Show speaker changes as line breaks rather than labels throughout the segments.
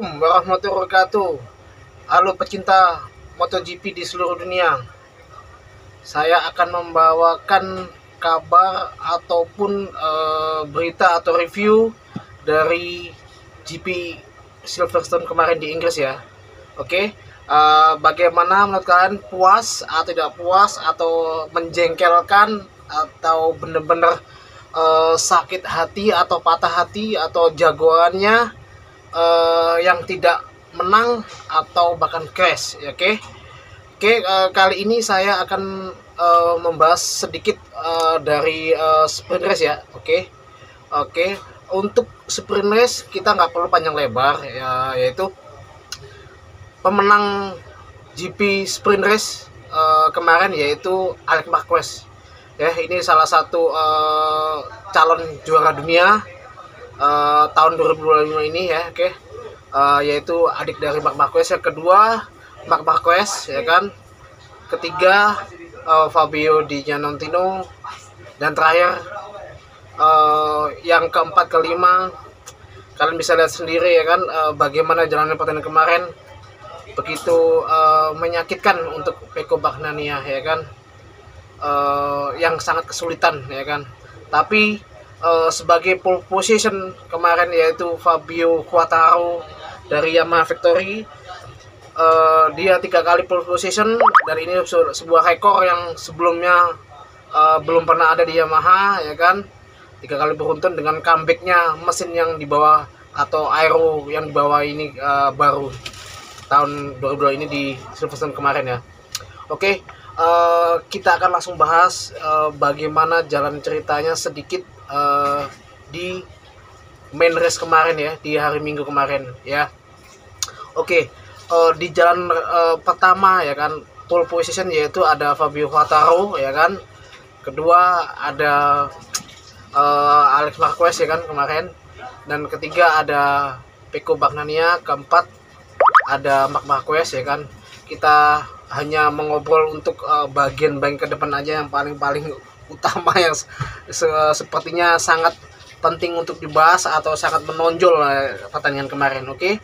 Assalamualaikum warahmatullahi wabarakatuh. Halo pecinta MotoGP di seluruh dunia. Saya akan membawakan kabar ataupun berita atau review dari GP Silverstone kemarin di Inggris ya. Oke, bagaimana menurut kalian, puas atau tidak puas, atau menjengkelkan, atau bener-bener sakit hati atau patah hati, atau jagoannya yang tidak menang atau bahkan crash ya. Oke, kali ini saya akan membahas sedikit dari sprint race ya. Oke, untuk sprint race kita nggak perlu panjang lebar ya, yaitu pemenang GP sprint race kemarin yaitu Alex Marquez ya. Ini salah satu calon juara dunia tahun 2025 ini ya. Yaitu adik dari Marc Marquez. Yang kedua Marc Marquez ya kan, ketiga Fabio Di Giannantonio, dan terakhir yang keempat kelima kalian bisa lihat sendiri ya kan, bagaimana jalannya pertandingan kemarin. Begitu menyakitkan untuk Pecco Bagnaia ya kan, yang sangat kesulitan ya kan. Tapi sebagai pole position kemarin yaitu Fabio Quartararo dari Yamaha Factory, dia 3 kali pole position, dan ini sebuah rekor yang sebelumnya belum pernah ada di Yamaha ya kan. 3 kali beruntun dengan comebacknya mesin yang dibawa atau aero yang dibawa ini baru tahun 2022 ini di Silverstone kemarin ya. Oke, kita akan langsung bahas bagaimana jalan ceritanya sedikit di main race kemarin ya, di hari Minggu kemarin ya. Oke, di jalan pertama ya kan, pole position yaitu ada Fabio Quartararo ya kan, kedua ada Alex Marquez ya kan kemarin, dan ketiga ada Pecco Bagnaia, keempat ada Marc Marquez ya kan. Kita hanya mengobrol untuk bagian ke depan aja yang paling utama, yang sepertinya sangat penting untuk dibahas atau sangat menonjol pertandingan kemarin. Oke,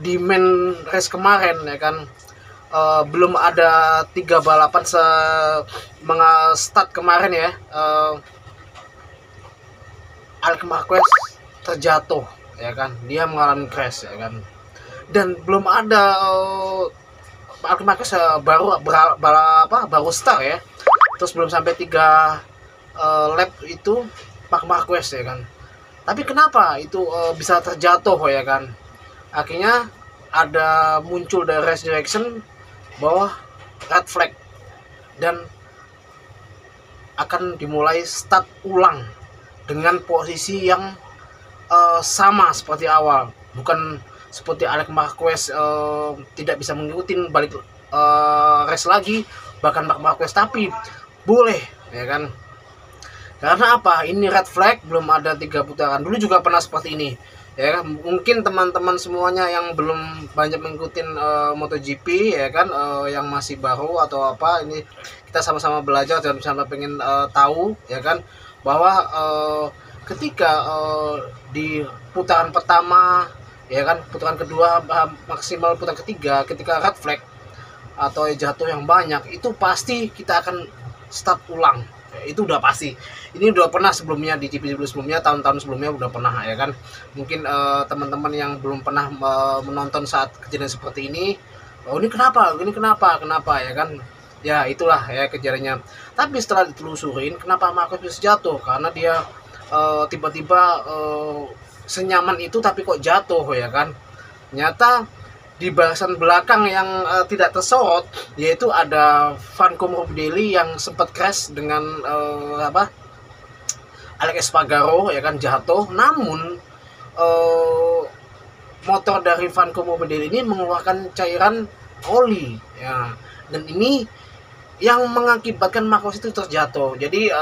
di main race kemarin ya kan, belum ada 3 balapan start kemarin ya. Alex Marquez terjatuh ya kan, dia mengalami crash ya kan, dan belum ada Alex Marquez baru start ya. Terus belum sampai 3 lap itu Marc Marquez ya kan. Tapi kenapa itu bisa terjatuh ya kan? Akhirnya ada muncul dari race direction bahwa red flag, dan akan dimulai start ulang dengan posisi yang sama seperti awal. Bukan seperti Alex Marquez tidak bisa mengikuti balik race lagi, bahkan Marc Marquez, tapi boleh ya kan. Karena apa? Ini red flag, belum ada 3 putaran. Dulu juga pernah seperti ini ya kan. Mungkin teman-teman semuanya yang belum banyak mengikuti MotoGP ya kan, yang masih baru atau apa, ini kita sama-sama belajar dan sama pengen tahu ya kan, bahwa ketika di putaran pertama ya kan, putaran kedua, maksimal putaran ketiga, ketika red flag atau jatuh yang banyak, itu pasti kita akan start ulang. Itu udah pasti. Ini udah pernah sebelumnya di GP sebelumnya, tahun-tahun sebelumnya udah pernah ya kan. Mungkin teman-teman yang belum pernah menonton saat kejadian seperti ini, oh ini kenapa ya kan. Ya itulah ya kejadiannya. Tapi setelah ditelusurin, kenapa Marquez bisa jatuh? Karena dia tiba-tiba senyaman itu tapi kok jatuh ya kan. Ternyata di barisan belakang yang tidak tersorot, yaitu ada Franco Morbidelli yang sempat crash dengan Alex Espargaro ya kan, jatuh. Namun motor dari Franco Morbidelli ini mengeluarkan cairan oli ya, dan ini yang mengakibatkan Marquez itu terjatuh. Jadi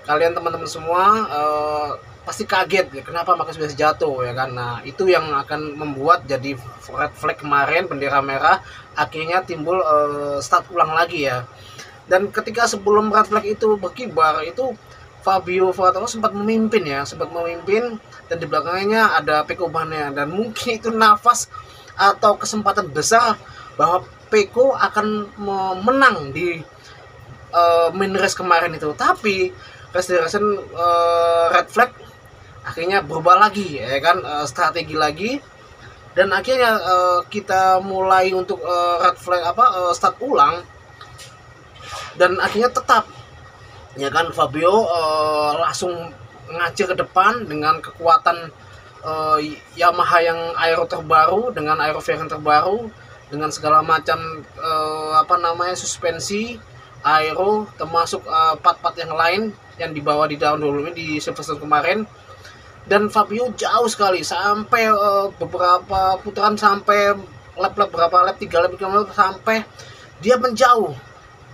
kalian teman-teman semua pasti kaget ya, kenapa Marquez bisa jatuh ya kan. Nah, itu yang akan membuat jadi red flag kemarin, bendera merah, akhirnya timbul start ulang lagi ya. Dan ketika sebelum red flag itu berkibar, itu Fabio Quartararo sempat memimpin dan di belakangnya ada Peko Bagnania, dan mungkin itu nafas atau kesempatan besar bahwa Peko akan menang di main race kemarin itu. Tapi race red flag akhirnya berubah lagi ya kan, strategi lagi, dan akhirnya kita mulai untuk red flag start ulang, dan akhirnya tetap ya kan Fabio langsung ngacir ke depan dengan kekuatan Yamaha yang aero terbaru, dengan aero fairing terbaru, dengan segala macam suspensi aero, termasuk part-part yang lain yang dibawa di tahun dulu ini di Silverstone kemarin. Dan Fabio jauh sekali sampai beberapa putaran, sampai lap berapa lap, 3 lap sampai dia menjauh.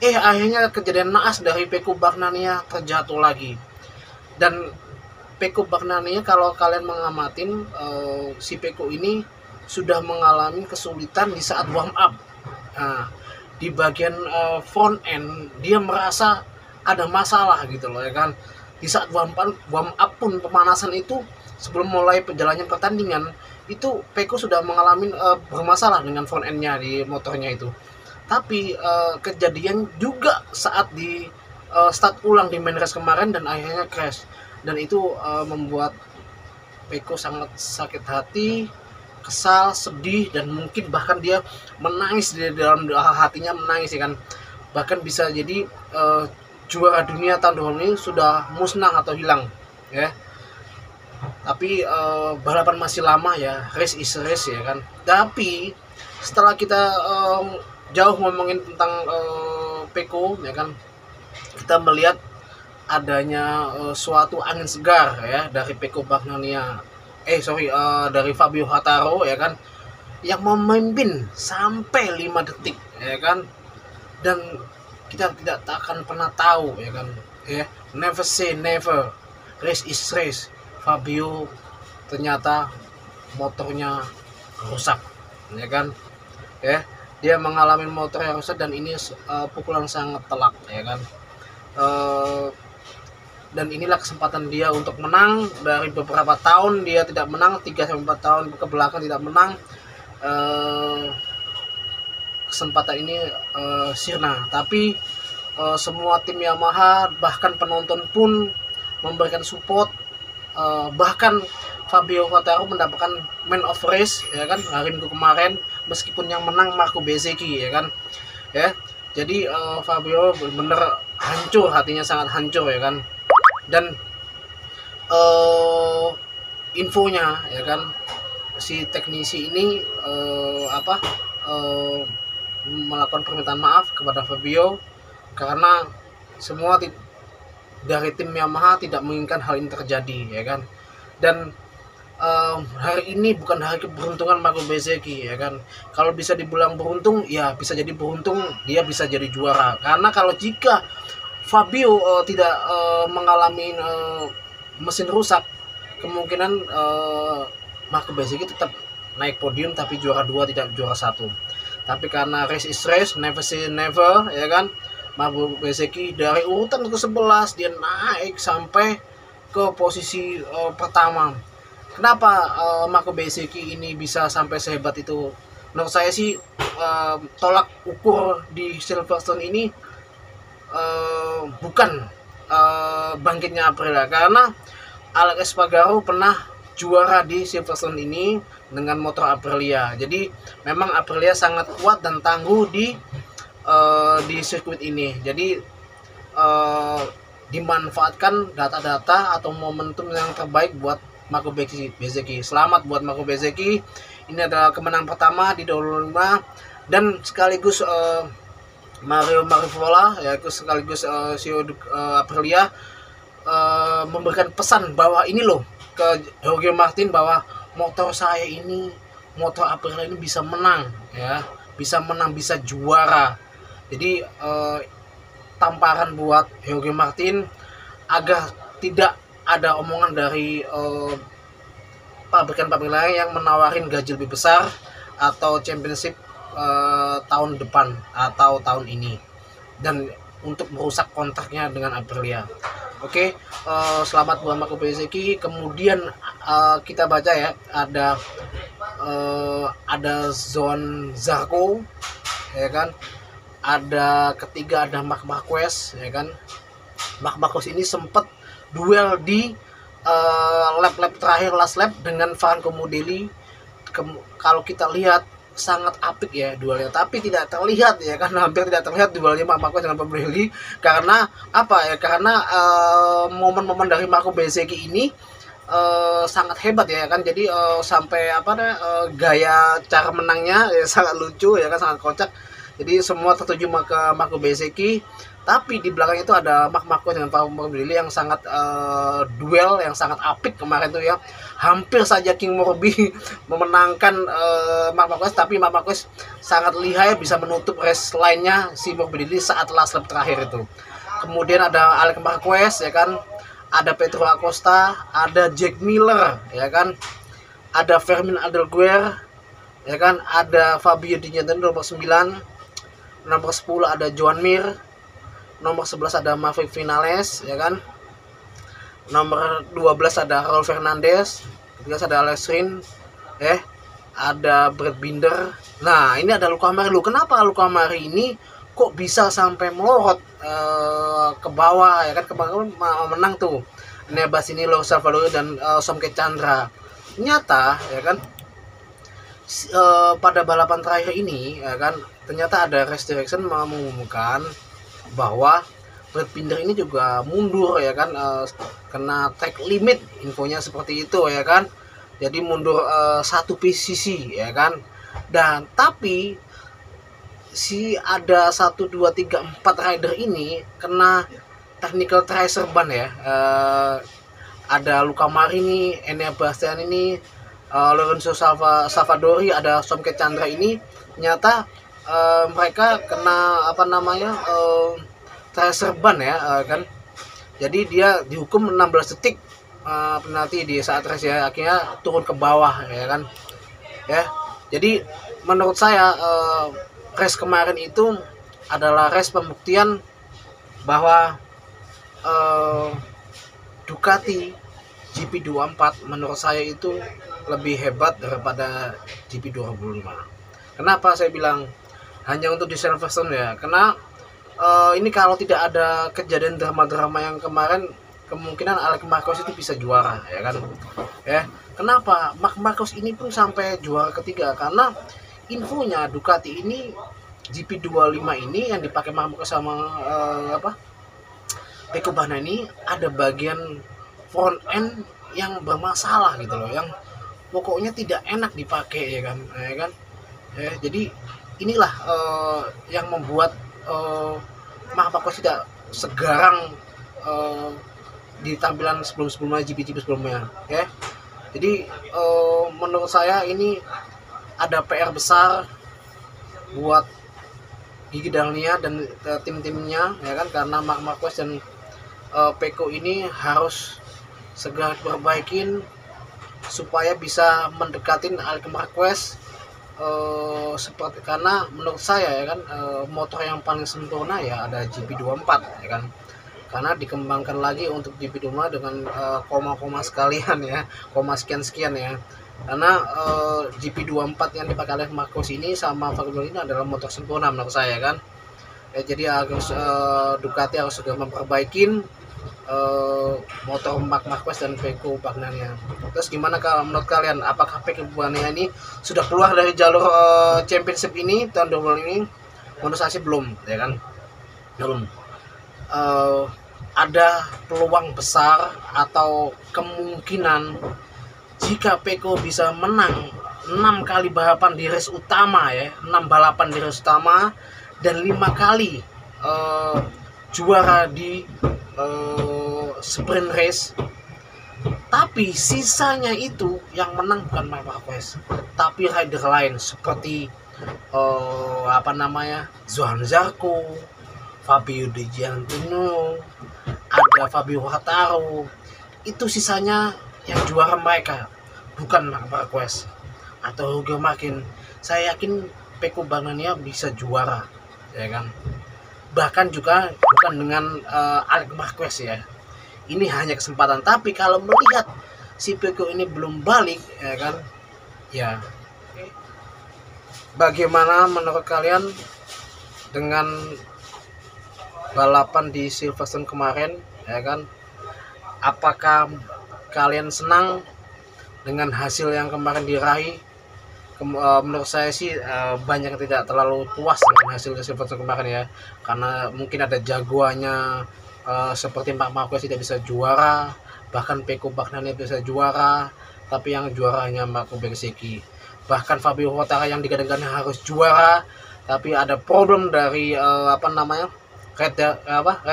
Akhirnya kejadian naas dari Peko Bagnania terjatuh lagi. Dan Peko Bagnania kalau kalian mengamatin, si Peko ini sudah mengalami kesulitan di saat warm up. Nah, di bagian front end dia merasa ada masalah gitu loh ya kan. Di saat warm up pun, pemanasan itu sebelum mulai perjalanan pertandingan itu Peko sudah mengalami bermasalah dengan front endnya di motornya itu. Tapi kejadian juga saat di start ulang di main race kemarin, dan akhirnya crash, dan itu membuat Peko sangat sakit hati, kesal, sedih, dan mungkin bahkan dia menangis di dalam hatinya, menangis ya kan. Bahkan bisa jadi juara dunia tahun ini sudah musnah atau hilang ya. Tapi balapan masih lama ya, race is race ya kan. Tapi setelah kita jauh ngomongin tentang Peko ya kan, kita melihat adanya suatu angin segar ya dari Peko Bagnania, dari Fabio Quartararo ya kan, yang memimpin sampai 5 detik ya kan. Dan kita tidak akan pernah tahu ya kan ya, never say never, race is race. Fabio ternyata motornya rusak ya kan ya. Dia mengalami motor yang rusak, dan ini pukulan sangat telak ya kan. Dan inilah kesempatan dia untuk menang. Dari beberapa tahun dia tidak menang, 3-4 tahun ke belakang tidak menang. Kesempatan ini sirna. Tapi semua tim Yamaha, bahkan penonton pun memberikan support. Bahkan Fabio Quartararo mendapatkan man of race ya kan hari Minggu kemarin, meskipun yang menang Marco Bezzecchi ya kan ya. Jadi Fabio benar-benar hancur, hatinya sangat hancur ya kan. Dan infonya ya kan, si teknisi ini melakukan permintaan maaf kepada Fabio karena semua dari tim Yamaha tidak menginginkan hal ini terjadi ya kan. Dan hari ini bukan hari keberuntungan Marco Bezzecchi ya kan. Kalau bisa dibilang beruntung, ya bisa jadi beruntung dia bisa jadi juara. Karena kalau jika Fabio tidak mengalami mesin rusak, kemungkinan Marco Bezzecchi tetap naik podium tapi juara 2 tidak juara 1. Tapi karena race is race, never say never ya kan, Marco Bezzecchi dari urutan ke-11 dia naik sampai ke posisi pertama. Kenapa Marco Bezzecchi ini bisa sampai sehebat itu? Menurut saya sih tolak ukur di Silverstone ini bukan bangkitnya Aprilia, karena Alex Espargaro pernah juara di Silverstone ini dengan motor Aprilia. Jadi memang Aprilia sangat kuat dan tangguh di sirkuit ini. Jadi dimanfaatkan data-data atau momentum yang terbaik buat Marco Bezzecchi. Selamat buat Marco Bezzecchi. Ini adalah kemenangan pertama di 2005, dan sekaligus Mario Marivola ya, sekaligus CEO Aprilia memberikan pesan bahwa ini loh ke Jorge Martin, bahwa motor saya ini, motor Aprilia ini bisa menang ya, bisa menang, bisa juara. Jadi tamparan buat Jorge Martin agar tidak ada omongan dari pabrikan-pabrikan lain yang menawarin gaji lebih besar atau championship tahun depan atau tahun ini, dan untuk merusak kontraknya dengan Aprilia. Oke, selamat buat Marco Bezzecchi. Kemudian kita baca ya, ada Zone Zarco, ya kan, ada ketiga ada Marc Marquez, ya kan. Marc Marquez ini sempat duel di lap terakhir, last lap, dengan Franco Morbidelli. Kalau kita lihat sangat apik ya duelnya, tapi tidak terlihat ya kan, hampir tidak terlihat duelnya Marc Marquez dengan Morbidelli. Karena apa ya, karena momen-momen dari Marco Bezzecchi ini sangat hebat ya kan. Jadi sampai gaya cara menangnya ya, sangat lucu ya kan, sangat kocak. Jadi semua tertuju ke Marco Bezzecchi, tapi di belakang itu ada Marc Marquez dengan Franco Morbidelli yang sangat duel yang sangat apik kemarin tuh ya. Hampir saja King Morbi memenangkan Marc Marquez, tapi Marc Marquez sangat lihai bisa menutup race lainnya si Morbidelli saat last lap terakhir itu. Kemudian ada Alex Marquez ya kan, ada Pedro Acosta, ada Jack Miller ya kan, ada Fermin Aldeguer ya kan, ada Fabio Di Giannantonio nomor 9, nomor 10 ada Joan Mir, nomor 11 ada Maverick Vinales ya kan, nomor 12 ada Raul Fernandez, 13 ada Alex Rins, ada Brad Binder. Nah ini ada Luca Marini. Kenapa Luca Marini ini kok bisa sampai melorot ke bawah ya kan, kemarin menang tuh Nebasini, Lo Salvador dan Somke Chandra. Nyata ya kan, pada balapan terakhir ini ya kan, ternyata ada Race Direction mengumumkan bahwa Brad Binder ini juga mundur ya kan, kena track limit, infonya seperti itu ya kan. Jadi mundur satu posisi ya kan. Dan tapi ada 1, 2, 3, 4 rider ini kena technical tracer ban ya. Ada Luca Marini, Enea Bastianini, Lorenzo Savadori, ada Somke Chandra ini ternyata mereka kena tracer ban ya kan. Jadi dia dihukum 16 detik penalti di saat race ya, akhirnya turun ke bawah ya kan ya. Jadi menurut saya race kemarin itu adalah race pembuktian bahwa Ducati GP24 menurut saya itu lebih hebat daripada GP25. Kenapa saya bilang hanya untuk di Silverstone ya? Karena ini kalau tidak ada kejadian drama-drama yang kemarin, kemungkinan Alex Marquez itu bisa juara ya kan. Ya, kenapa Marc Marquez ini pun sampai juara ketiga? Karena infonya Ducati ini GP25 ini yang dipakai Marc Marquez sama Pecco Bagnaia ada bagian front end yang bermasalah gitu loh, yang pokoknya tidak enak dipakai ya kan. Jadi inilah yang membuat Marc Marquez tidak segarang di tampilan sebelumnya GP sebelumnya ya. Jadi menurut saya ini ada PR besar buat Gigi Dall'Igna dan tim-timnya ya kan, karena Marc Marquez dan Pecco ini harus segera perbaikin supaya bisa mendekatin Alex Marquez seperti, karena menurut saya ya kan motor yang paling sempurna ya ada GP24 ya kan, karena dikembangkan lagi untuk GP25 dengan koma-koma sekalian ya, koma sekian-sekian ya, karena GP24 yang dipakai Alex Marquez ini sama Formula ini adalah motor sempurna menurut saya kan ya. Jadi harus Ducati harus segera memperbaikin motor Marc Marquez dan Pecco Bagnaia. Terus gimana kalau menurut kalian, apakah Pecco Bagnaia ini sudah keluar dari jalur championship ini tahun 2000 ini? Menurut saya sih belum ya kan, belum. Ada peluang besar atau kemungkinan jika Pecco bisa menang 6 kali balapan di race utama ya, 6 balapan di race utama dan 5 kali juara di sprint race, tapi sisanya itu yang menang bukan Marc Marquez tapi rider lain seperti Johann Zarco, Fabio Di Giannantonio, ada Fabio Quartararo. Itu sisanya yang juara mereka bukan Marc Marquez atau Jorge Martin. Saya yakin Pecco Bagnaia bisa juara ya kan, bahkan juga bukan dengan Alex Marquez ya. Ini hanya kesempatan, tapi kalau melihat si Peko ini belum balik, ya kan? Ya, bagaimana menurut kalian dengan balapan di Silverstone kemarin, ya kan? Apakah kalian senang dengan hasil yang kemarin diraih? Menurut saya sih banyak yang tidak terlalu puas dengan hasil Silverstone kemarin ya, karena mungkin ada jagoannya seperti Marc Marquez tidak bisa juara, bahkan Pecco Bagnaia bisa juara, tapi yang juara hanya Marco Bezzecchi. Bahkan Fabio Quartararo yang digadang-gadang harus juara, tapi ada problem dari red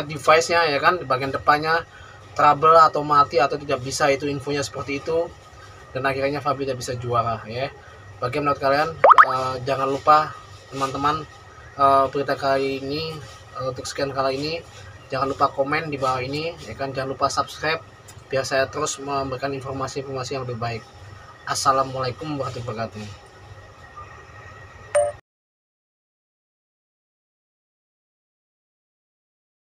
device-nya, ya kan, di bagian depannya trouble atau mati atau tidak bisa, itu infonya seperti itu, dan akhirnya Fabio tidak bisa juara ya. Bagaimana menurut kalian? Jangan lupa teman-teman, berita kali ini untuk sekian kali ini, jangan lupa komen di bawah ini, ya kan, jangan lupa subscribe biar saya terus memberikan informasi-informasi yang lebih baik. Assalamualaikum warahmatullahi wabarakatuh.